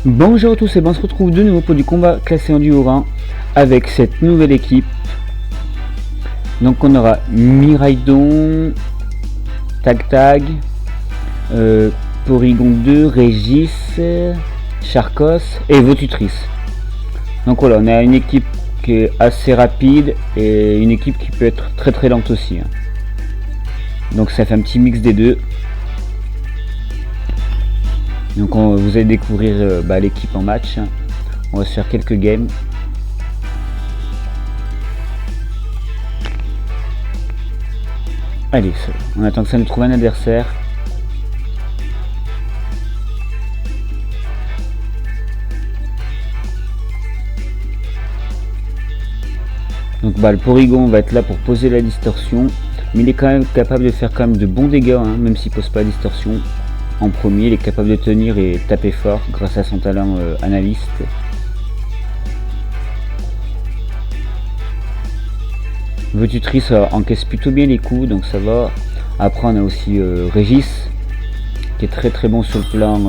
Bonjour à tous et on se retrouve de nouveau pour du combat classé en duo 1 avec cette nouvelle équipe. Donc on aura Miraidon, Tag, Porygon 2, Régis, Charcos et Votutrice. Donc voilà, on a une équipe qui est assez rapide et une équipe qui peut être très lente aussi. Donc ça fait un petit mix des deux. Donc vous allez découvrir l'équipe en match. On va se faire quelques games. Allez, on attend que ça nous trouve un adversaire. Donc le Porygon va être là pour poser la distorsion. Mais il est quand même capable de faire quand même de bons dégâts, même s'il pose pas la distorsion. En premier, il est capable de tenir et taper fort grâce à son talent analyste. Votutrice encaisse plutôt bien les coups, donc ça va. Après on a aussi Régis, qui est très bon sur le plan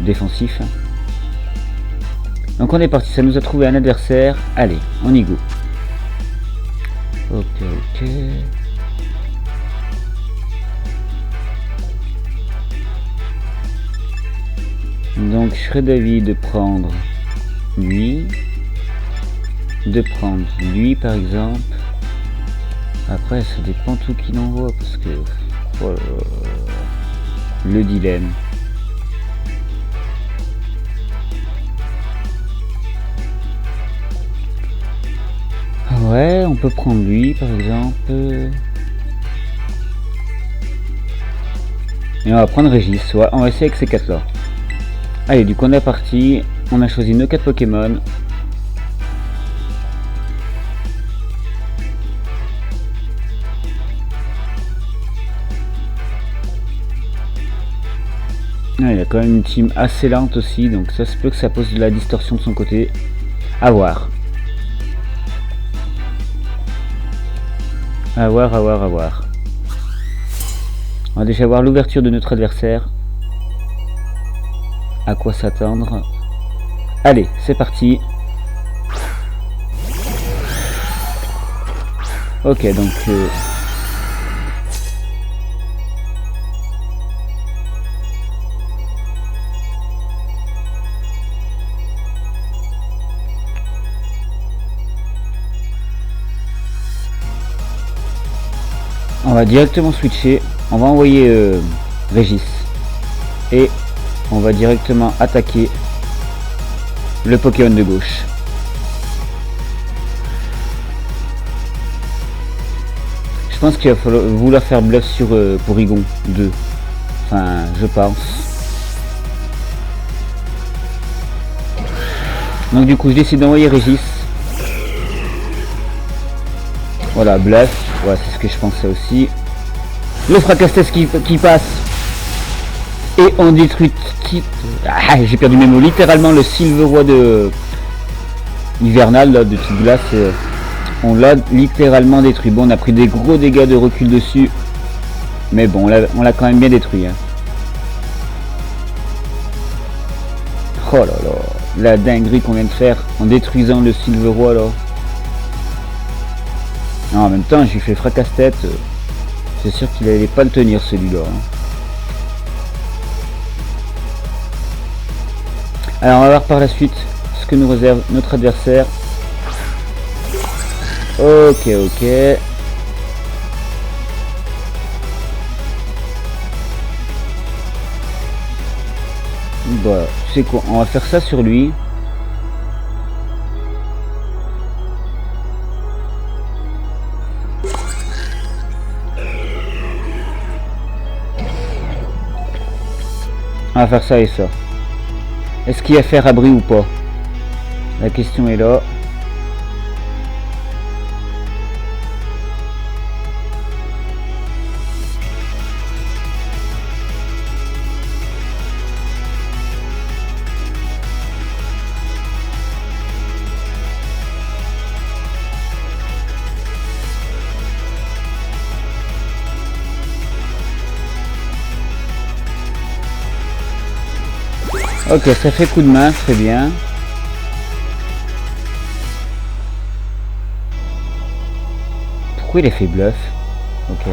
défensif. Donc on est parti, ça nous a trouvé un adversaire. Allez, on y go. Ok. Donc je serais d'avis de prendre lui, par exemple. Après ça dépend tout qu'il envoie parce que le dilemme. Ouais, on peut prendre lui par exemple. Et on va prendre Régis, ouais, on va essayer avec ces 4 là. Allez, du coup on est parti, on a choisi nos 4 Pokémon. Ah, il y a quand même une team assez lente aussi, donc ça se peut que ça pose de la distorsion de son côté. À voir. On va déjà voir l'ouverture de notre adversaire. À quoi s'attendre. Allez, c'est parti. Ok, donc on va directement switcher. On va envoyer Régis et on va directement attaquer le Pokémon de gauche. Je pense qu'il va falloir vouloir faire bluff sur Porygon 2. Enfin, je pense. Donc du coup, je décide d'envoyer Régis. Voilà, bluff. Ouais, c'est ce que je pensais aussi. Le Fracastes qui passe. Et on détruit... j'ai perdu mes mots. Littéralement, le Silveroy de... hivernal, là, de type glace. On l'a littéralement détruit. Bon, on a pris des gros dégâts de recul dessus. Mais bon, on l'a quand même bien détruit. Oh là là. La dinguerie qu'on vient de faire en détruisant le Silveroy, là. Non, en même temps, j'ai fait fracasse-tête. C'est sûr qu'il allait pas le tenir, celui-là. Alors, on va voir par la suite ce que nous réserve notre adversaire. Ok. Bah, tu sais quoi, on va faire ça sur lui. On va faire ça et ça. Est-ce qu'il y a faire abri ou pas? La question est là. Ok, ça fait coup de main, très bien. Pourquoi il a fait bluff? Ok.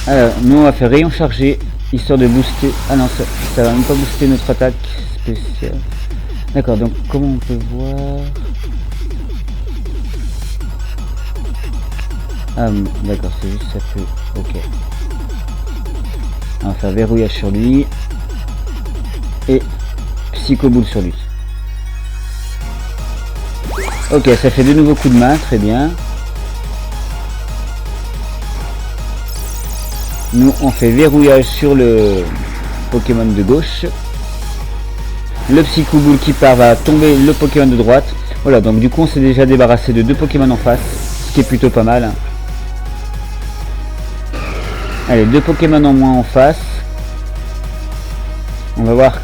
Alors, nous on va faire rayon chargé, histoire de booster... Ah non, ça va même pas booster notre attaque spéciale. D'accord, donc comment on peut voir... Ah d'accord, c'est juste ça peut... Ok. On va faire verrouillage sur lui. Et psychoboule sur lui. Ok, ça fait de nouveaux coups de main, très bien. Nous, on fait verrouillage sur le Pokémon de gauche. Le Psychoboule qui part va tomber le Pokémon de droite. Voilà, donc du coup, on s'est déjà débarrassé de 2 Pokémon en face, ce qui est plutôt pas mal. Allez, 2 Pokémon en moins en face. On va voir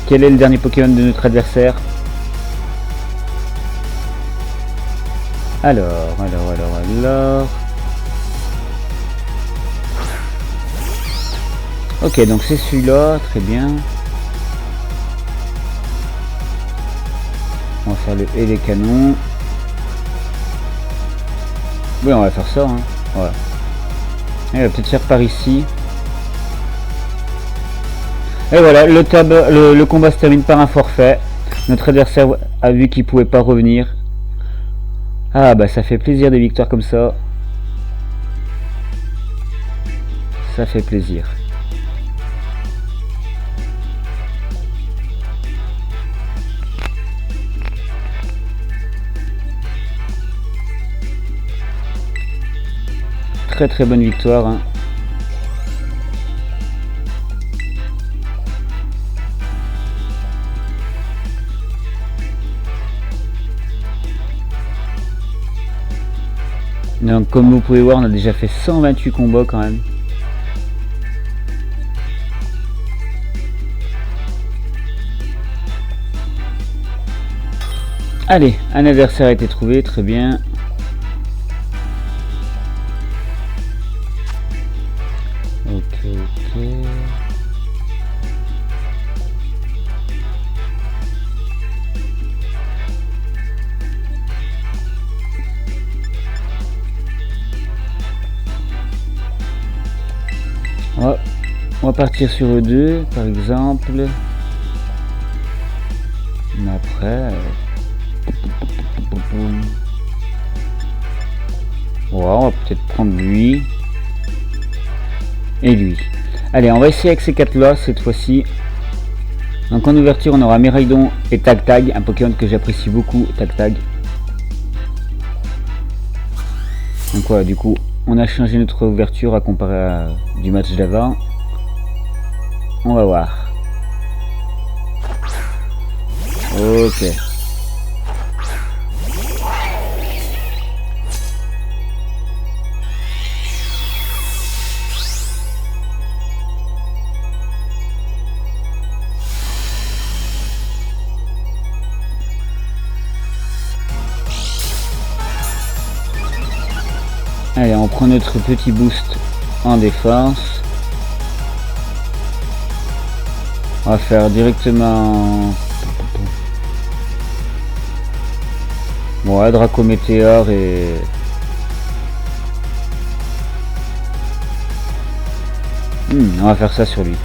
quel est le dernier Pokémon de notre adversaire. Alors. Ok, donc c'est celui-là, très bien. On va faire le et les canons. Oui, on va faire ça, hein. Voilà. Et on va peut-être faire par ici. Et voilà, le combat se termine par un forfait. Notre adversaire a vu qu'il pouvait pas revenir. Ah bah ça fait plaisir des victoires comme ça. Ça fait plaisir. Très très bonne victoire, hein. Donc comme vous pouvez voir, on a déjà fait 128 combats quand même. Allez, un adversaire a été trouvé, très bien. Ok. On va partir sur E2 par exemple. Mais après... on va peut-être prendre lui. Et lui. Allez, on va essayer avec ces 4 là cette fois-ci. Donc en ouverture on aura Miraidon et Tag Tag, un Pokémon que j'apprécie beaucoup, Tag Tag. Donc voilà, du coup on a changé notre ouverture à comparer du match d'avant. On va voir. Ok. Allez, on prend notre petit boost en défense. On va faire directement... Ouais, Draco Météore et... on va faire ça sur lui.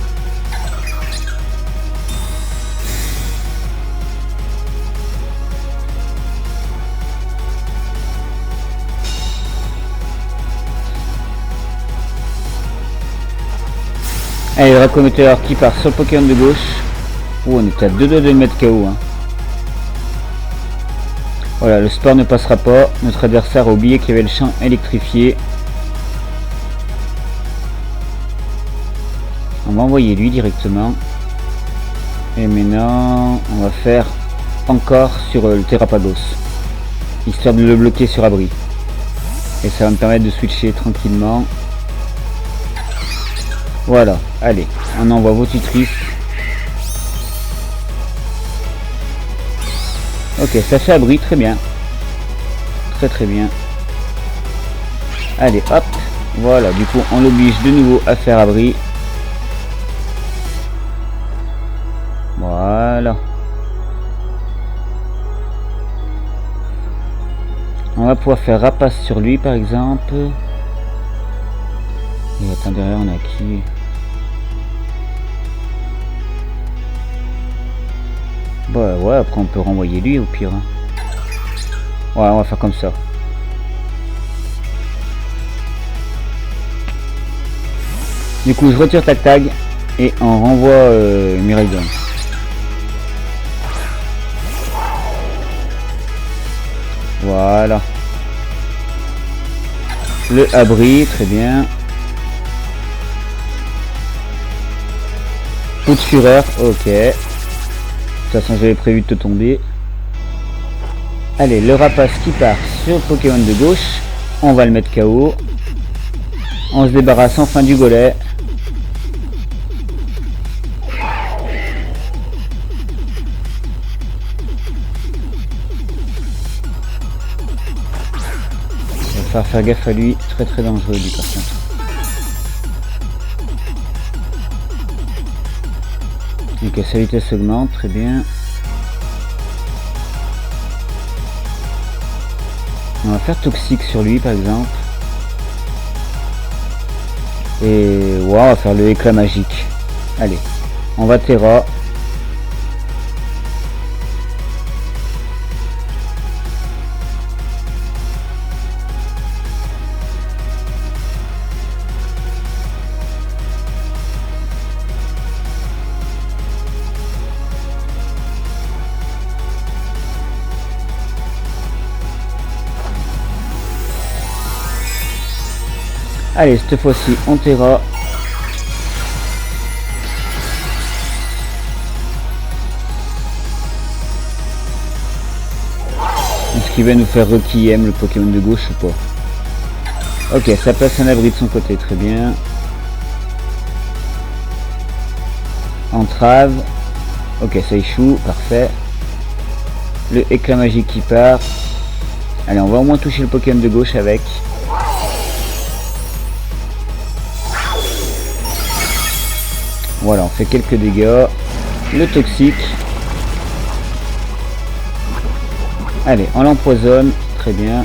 Allez, Draco Météore qui part sur le Pokémon de gauche. Oh, on est à 2 doigts de le mettre KO. Hein. Voilà, le sport ne passera pas. Notre adversaire a oublié qu'il y avait le champ électrifié. On va envoyer lui directement. Et maintenant, on va faire encore sur le Terrapagos. Histoire de le bloquer sur abri. Et ça va me permettre de switcher tranquillement. Voilà, allez, on envoie Votutrice. Ok, ça fait abri, très bien. Très bien. Allez, hop. Voilà, du coup, on l'oblige de nouveau à faire abri. On va pouvoir faire rapace sur lui par exemple. Et attends, derrière on a qui? Bah ouais, après on peut renvoyer lui au pire. Hein. Ouais, on va faire comme ça. Du coup je retire Tac Tag et on renvoie Miraidon. Voilà. Le abri, très bien. Coup de fureur, ok. De toute façon j'avais prévu de te tomber. Allez, le rapace qui part sur le Pokémon de gauche. On va le mettre KO. On se débarrasse enfin du golet. Il va faire gaffe à lui, très dangereux lui par contre. Ok, sa vitesse augmente, très bien. On va faire toxique sur lui par exemple. Et ouais, on va faire le éclat magique. Allez, on va Terra. Allez, cette fois-ci, on Terra. Est-ce qu'il va nous faire requiem le Pokémon de gauche ou pas? Ok, ça place un abri de son côté, très bien. Entrave. Ok, ça échoue, parfait. Le éclat magique qui part. Allez, on va au moins toucher le Pokémon de gauche avec. Voilà, on fait quelques dégâts. Le toxique. Allez, on l'empoisonne. Très bien.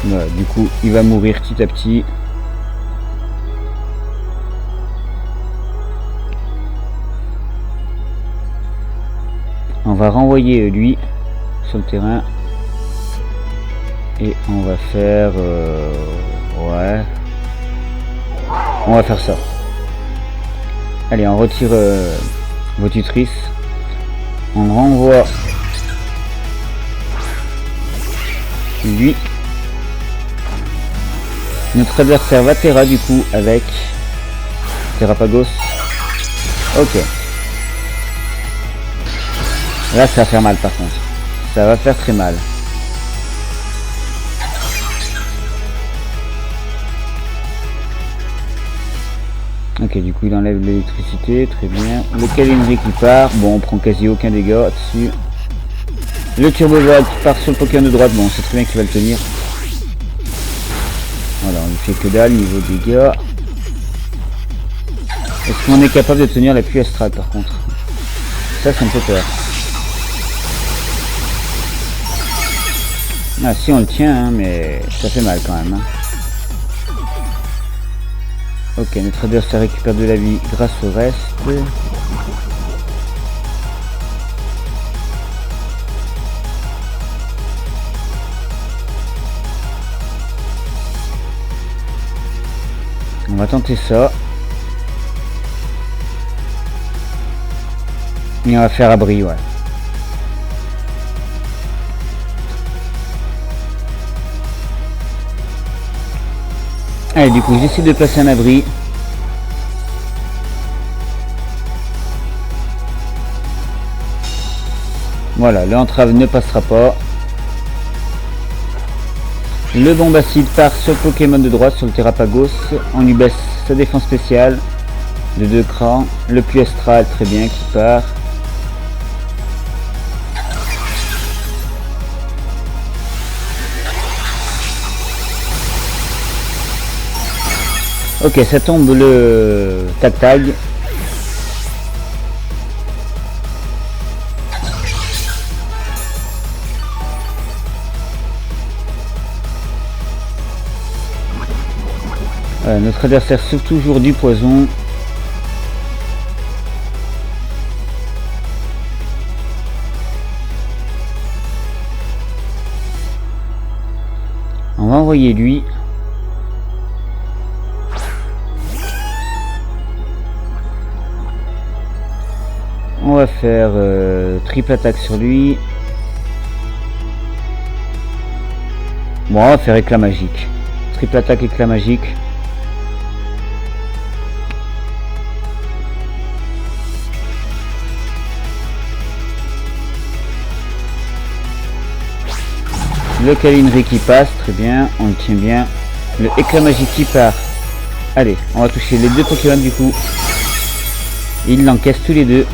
Voilà, du coup, il va mourir petit à petit. On va renvoyer lui sur le terrain. Et on va faire... ouais... On va faire ça. Allez, on retire vos tutrices. On renvoie lui. Notre adversaire va Terra du coup avec Terrapagos. Ok. Là ça va faire mal par contre. Ça va faire très mal. Ok, du coup il enlève l'électricité, très bien. Le Calinry qui part, bon on prend quasi aucun dégât dessus. Le Turbo Void qui part sur le Pokémon de droite, bon c'est très bien qu'il va le tenir. Voilà, on lui fait que dalle niveau dégâts. Est-ce qu'on est capable de tenir la pluie astrale par contre? Ça me fait peur. Ah si on le tient, hein, mais ça fait mal quand même. Hein. Ok, notre adversaire récupère de la vie grâce au reste. On va tenter ça. Et on va faire abri, ouais. Allez, du coup, j'essaie de placer un abri. Voilà, l'entrave ne passera pas. Le Bombacide part sur le Pokémon de droite, sur le Terrapagos. On lui baisse sa défense spéciale de 2 crans. Le Pluie Astral, très bien, qui part. Ok, ça tombe le Tac Tag. Voilà, notre adversaire souffre toujours du poison. On va envoyer lui. On va faire triple attaque sur lui. Bon, on va faire éclat magique. Triple attaque, éclat magique. Le câlinerie qui passe, très bien, on le tient bien. Le éclat magique qui part. Allez, on va toucher les deux Pokémon du coup. Il l'encaisse tous les deux.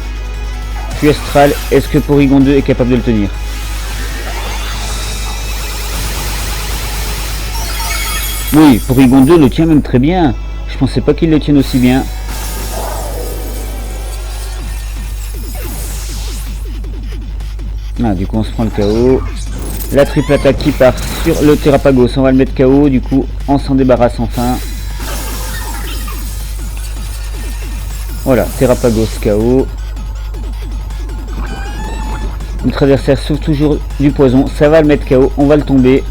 Puis Astral, est-ce que Porygon 2 est capable de le tenir? Oui, Porygon 2 le tient même très bien. Je pensais pas qu'il le tienne aussi bien. Ah, du coup on se prend le KO. La triple attaque qui part sur le Terrapagos, on va le mettre KO, du coup on s'en débarrasse enfin. Voilà, Terrapagos KO. Notre adversaire souffre toujours du poison, ça va le mettre KO, on va le tomber.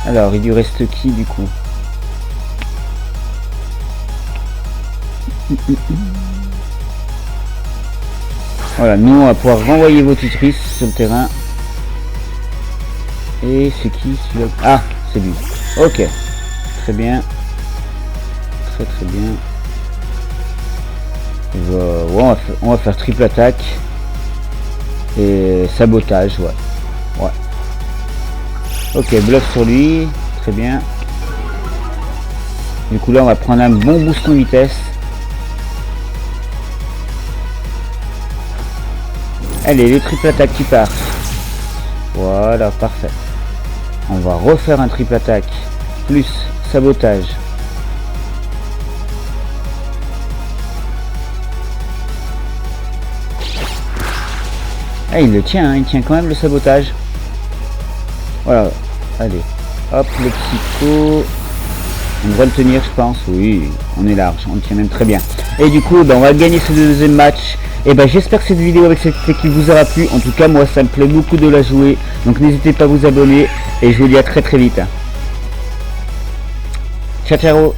Alors il lui reste qui du coup? Voilà, nous on va pouvoir renvoyer vos tutrices sur le terrain. Et c'est qui celui-là? Ah, c'est lui. Ok, très bien. Très très bien. Ouais, on va faire triple attaque. Et sabotage, ouais. Ouais. Ok, bloc sur lui. Très bien. Du coup là on va prendre un bon boost en vitesse. Allez, le triple attaque qui part. Voilà, parfait. On va refaire un triple attaque. Plus sabotage. Ah, il le tient, hein, il tient quand même le sabotage. Voilà, allez. Hop, le psycho. On devrait le tenir, je pense. Oui, on est large, on le tient même très bien. Et du coup, ben, on va gagner ce deuxième match. Et ben, j'espère que cette vidéo avec cette équipe vous aura plu. En tout cas, moi, ça me plaît beaucoup de la jouer. Donc, n'hésitez pas à vous abonner. Et je vous dis à très très vite. Ciao, ciao.